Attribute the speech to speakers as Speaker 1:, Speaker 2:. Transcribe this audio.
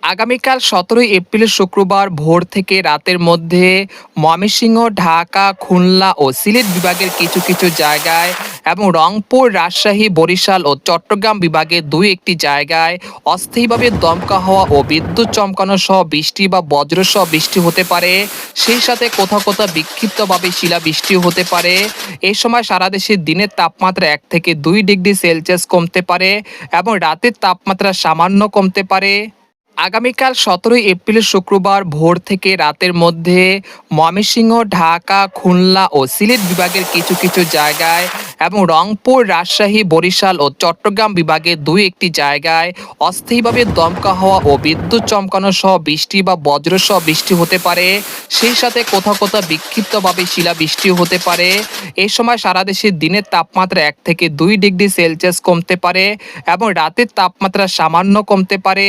Speaker 1: আগামীকাল ১৭ এপ্রিল শুক্রবার ভোর থেকে রাতের মধ্যে ময়মনসিংহ, ঢাকা, খুলনা ও সিলেট বিভাগের কিছু কিছু জায়গায় এবং রংপুর, রাজশাহী, বরিশাল ও চট্টগ্রাম বিভাগের দুই-একটি জায়গায় অস্থায়ীভাবে দমকা হাওয়া ও বিদ্যুৎ চমকানো সহ বৃষ্টি বা বজ্রসহ বৃষ্টি হতে পারে। সেই সাথে কোথাও কোথাও বিক্ষিপ্তভাবে শিলাবৃষ্টিও হতে পারে। এই সময় সারা দেশে দিনের তাপমাত্রা ১ থেকে ২ ডিগ্রি সেলসিয়াস কমতে পারে এবং রাতের তাপমাত্রা সামান্য কমতে পারে। আগামীকাল ১৭ এপ্রিল শুক্রবার ভোর থেকে রাতের মধ্যে ময়মনসিংহ, ঢাকা, খুলনা ও সিলেট বিভাগের কিছু কিছু জায়গায় এবং রংপুর, রাজশাহী, বরিশাল ও চট্টগ্রাম বিভাগের দুই-একটি জায়গায় অস্থায়ীভাবে দমকা হাওয়া ও বিদ্যুৎ চমকানো সহ বৃষ্টি বা বজ্রসহ বৃষ্টি হতে পারে। সেই সাথে কোথাও কোথাও বিক্ষিপ্তভাবে শিলাবৃষ্টিও হতে পারে। এই সময় সারা দেশে দিনের তাপমাত্রা ১ থেকে ২ ডিগ্রি সেলসিয়াস কমতে পারে এবং রাতের তাপমাত্রা সামান্য কমতে পারে।